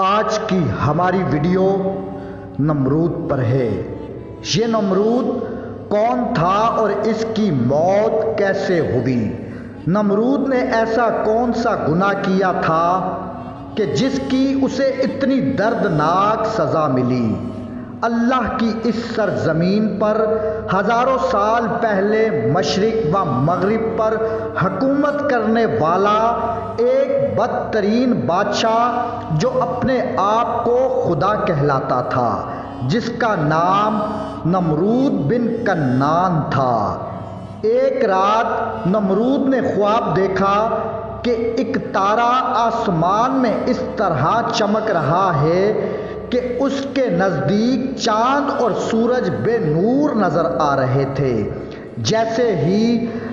آج کی ہماری ویڈیو نمرود پر ہے۔ یہ نمرود کون تھا اور اس کی موت کیسے ہوئی؟ نمرود نے ایسا کون سا گناہ کیا تھا کہ جس کی اسے اتنی دردناک سزا ملی؟ اللہ کی اس سرزمین پر ہزاروں سال پہلے مشرق و مغرب پر حکومت کرنے والا ایک بدترین بادشاہ جو اپنے آپ کو خدا کہلاتا تھا، جس کا نام نمرود بن کنعان تھا۔ ایک رات نمرود نے خواب دیکھا کہ ایک تارا آسمان میں اس طرح چمک رہا ہے کہ اس کے نزدیک چاند اور سورج بے نور نظر آ رہے تھے۔ جیسے ہی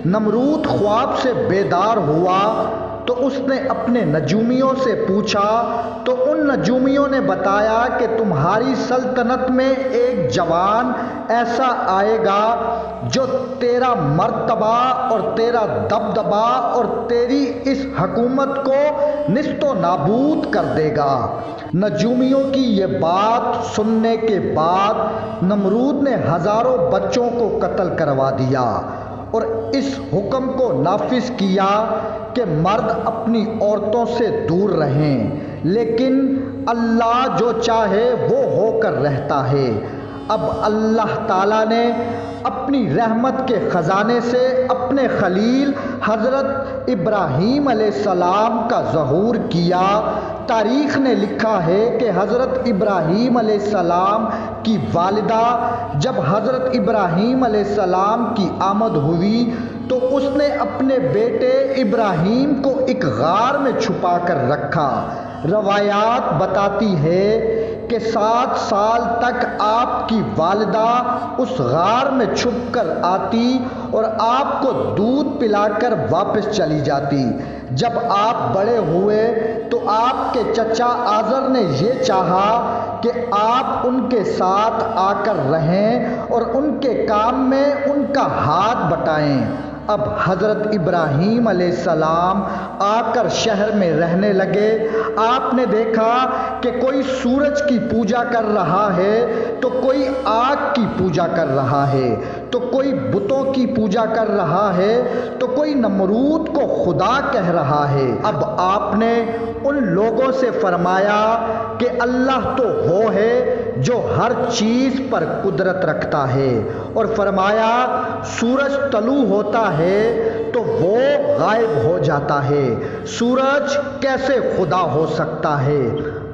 نمرود خواب سے بیدار ہوا تو اس نے اپنے نجومیوں سے پوچھا تو ان نجومیوں نے بتایا کہ تمہاری سلطنت میں ایک جوان ایسا آئے گا جو تیرا مرتبہ اور تیرا دبدبہ اور تیری اس حکومت کو نیست و نابود کر دے گا۔ نجومیوں کی یہ بات سننے کے بعد نمرود نے ہزاروں بچوں کو قتل کروا دیا اور اس حکم کو نافذ کیا کہ مرد اپنی عورتوں سے دور رہیں، لیکن اللہ جو چاہے وہ ہو کر رہتا ہے۔ اب اللہ تعالیٰ نے اپنی رحمت کے خزانے سے اپنے خلیل حضرت ابراہیم علیہ السلام کا ظہور کیا۔ تاریخ نے لکھا ہے کہ حضرت ابراہیم علیہ السلام کی والدہ جب حضرت ابراہیم علیہ السلام کی آمد ہوئی تو اس نے اپنے بیٹے ابراہیم کو ایک غار میں چھپا کر رکھا۔ روایات بتاتی ہے کہ 7 سال تک آپ کی والدہ اس غار میں چھپ کر آتی اور آپ کو دودھ پلا کر واپس چلی جاتی۔ جب آپ بڑے ہوئے تو آپ کے چچا آزر نے یہ چاہا کہ آپ ان کے ساتھ آ کر رہیں اور ان کے کام میں ان کا ہاتھ بٹائیں۔ اب حضرت ابراہیم علیہ السلام آ کر شہر میں رہنے لگے۔ آپ نے دیکھا کہ کوئی سورج کی پوجا کر رہا ہے تو کوئی آگ کی پوجا کر رہا ہے، تو کوئی بتوں کی پوجا کر رہا ہے تو کوئی نمرود کو خدا کہہ رہا ہے۔ اب آپ نے ان لوگوں سے فرمایا کہ اللہ تو وہ ہے جو ہر چیز پر قدرت رکھتا ہے، اور فرمایا سورج طلوع ہوتا ہے تو وہ غائب ہو جاتا ہے، سورج کیسے خدا ہو سکتا ہے؟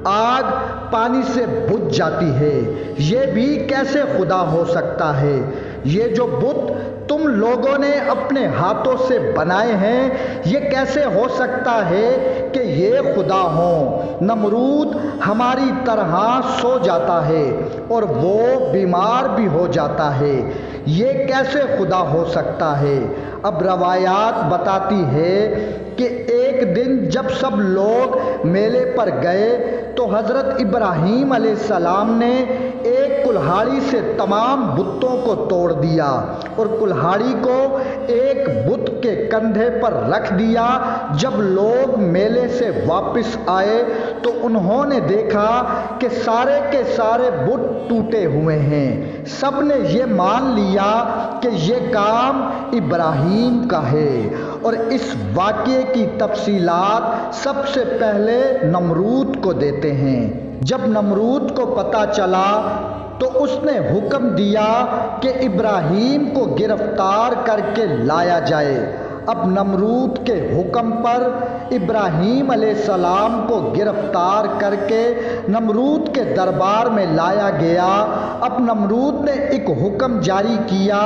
آگ پانی سے بجھ جاتی ہے، یہ بھی کیسے خدا ہو سکتا ہے؟ یہ جو بت تم لوگوں نے اپنے ہاتھوں سے بنائے ہیں یہ کیسے ہو سکتا ہے کہ یہ خدا ہوں؟ نمرود ہماری طرح سو جاتا ہے اور وہ بیمار بھی ہو جاتا ہے، یہ کیسے خدا ہو سکتا ہے؟ اب روایات بتاتی ہے کہ ایک دن جب سب لوگ میلے پر گئے تو حضرت ابراہیم علیہ السلام نے ایک کلہاڑی سے تمام بتوں کو توڑ دیا اور کلہاڑی کو ایک بت کے کندھے پر رکھ دیا۔ جب لوگ میلے سے واپس آئے تو انہوں نے دیکھا کہ سارے کے سارے بت ٹوٹے ہوئے ہیں۔ سب نے یہ مان لیا کہ یہ کام ابراہیم کا ہے، اور اس واقعے کی تفصیلات سب سے پہلے نمرود کو دیتے ہیں۔ جب نمرود کو پتہ چلا تو اس نے حکم دیا کہ ابراہیم کو گرفتار کر کے لایا جائے۔ اب نمرود کے حکم پر ابراہیم علیہ السلام کو گرفتار کر کے نمرود کے دربار میں لایا گیا۔ اب نمرود نے ایک حکم جاری کیا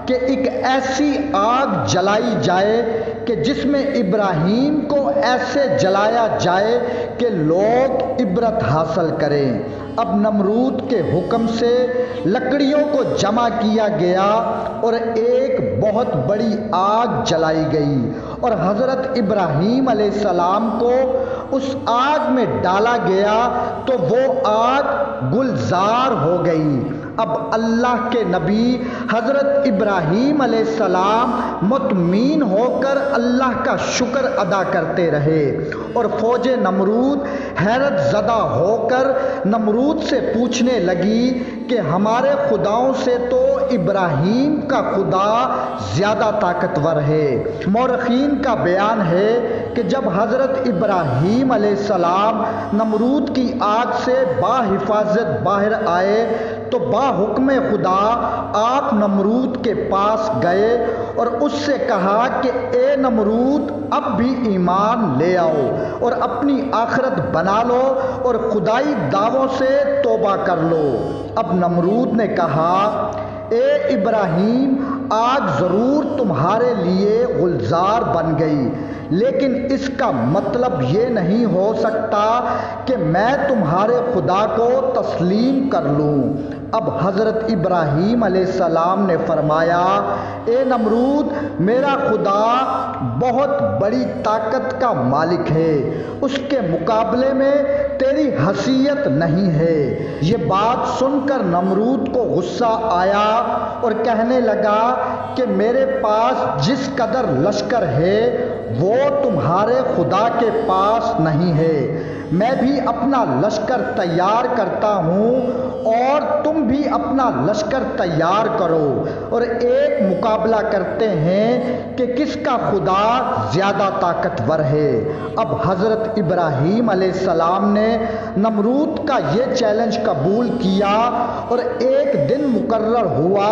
کہ ایک ایسی آگ جلائی جائے کہ جس میں ابراہیم کو ایسے جلایا جائے کہ لوگ عبرت حاصل کریں۔ اب نمرود کے حکم سے لکڑیوں کو جمع کیا گیا اور ایک بہت بڑی آگ جلائی گئی اور حضرت ابراہیم علیہ السلام کو اس آگ میں ڈالا گیا تو وہ آگ گلزار ہو گئی۔ اب اللہ کے نبی حضرت ابراہیم علیہ السلام مطمئن ہو کر اللہ کا شکر ادا کرتے رہے، اور فوج نمرود حیرت زدہ ہو کر نمرود سے پوچھنے لگی کہ ہمارے خداؤں سے تو ابراہیم کا خدا زیادہ طاقتور ہے۔ مورخین کا بیان ہے کہ جب حضرت ابراہیم علیہ السلام نمرود کی آگ سے بحفاظت باہر آئے تو باحکم خدا آپ نمرود کے پاس گئے اور اس سے کہا کہ اے نمرود، اب بھی ایمان لے آؤ اور اپنی آخرت بنا لو اور خدائی دعووں سے توبہ کر لو۔ اب نمرود نے کہا، اے ابراہیم، آگ ضرور تمہارے لیے گلزار بن گئی، لیکن اس کا مطلب یہ نہیں ہو سکتا کہ میں تمہارے خدا کو تسلیم کر لوں۔ اب حضرت ابراہیم علیہ السلام نے فرمایا، اے نمرود، میرا خدا بہت بڑی طاقت کا مالک ہے، اس کے مقابلے میں تیری حیثیت نہیں ہے۔ یہ بات سن کر نمرود کو غصہ آیا اور کہنے لگا کہ میرے پاس جس قدر لشکر ہے وہ تمہارے خدا کے پاس نہیں ہے۔ میں بھی اپنا لشکر تیار کرتا ہوں اور تم بھی اپنا لشکر تیار کرو، اور ایک مقابلہ کرتے ہیں کہ کس کا خدا زیادہ طاقتور ہے۔ اب حضرت ابراہیم علیہ السلام نے نمرود کا یہ چیلنج قبول کیا اور ایک دن مقرر ہوا۔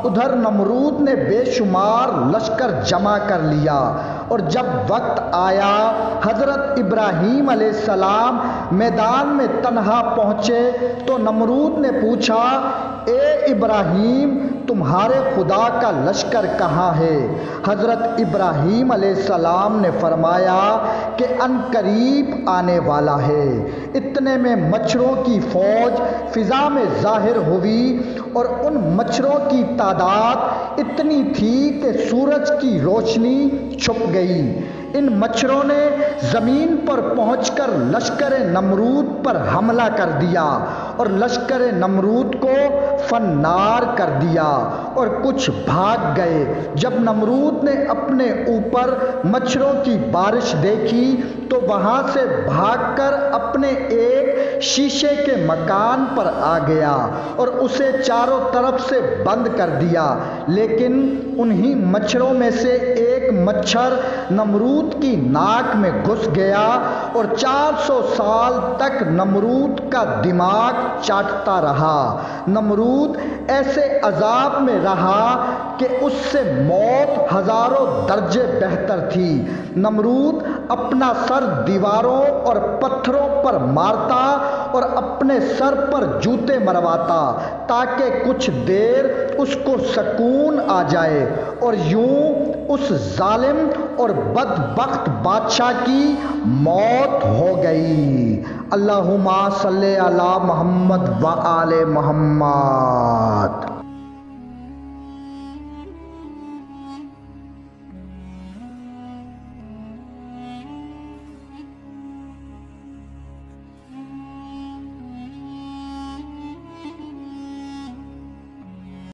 ادھر نمرود نے بے شمار لشکر جمع کر لیا، اور جب وقت آیا حضرت ابراہیم علیہ السلام میدان میں تنہا پہنچے تو نمرود نے پوچھا، اے ابراہیم، تمہارے خدا کا لشکر کہاں ہے؟ حضرت ابراہیم علیہ السلام نے فرمایا کہ ان قریب آنے والا ہے۔ اتنے میں مچھروں کی فوج فضا میں ظاہر ہوئی، اور ان مچھروں کی تعداد اتنی تھی کہ سورج کی روشنی چھپ گئی۔ ان مچھروں نے زمین پر پہنچ کر لشکر نمرود پر حملہ کر دیا اور لشکر نمرود کو فنار کر دیا، اور کچھ بھاگ گئے۔ جب نمرود نے اپنے اوپر مچھروں کی بارش دیکھی تو وہاں سے بھاگ کر اپنے ایک شیشے کے مکان پر آ گیا اور اسے چاروں طرف سے بند کر دیا، لیکن انہی مچھروں میں سے ایک مچھر نمرود کی ناک میں گھس گیا اور 400 سال تک نمرود کا دماغ چاٹتا رہا۔ نمرود ایسے عذاب میں رہا کہ اس سے موت ہزاروں درجے بہتر تھی۔ نمرود اپنا سر دیواروں اور پتھروں پر مارتا اور اپنے سر پر جوتے مرواتا تاکہ کچھ دیر اس کو سکون آ جائے، اور یوں اس ظالم اور بدبخت بادشاہ کی موت ہو گئی۔ اللہم صلی علی محمد و آل محمد۔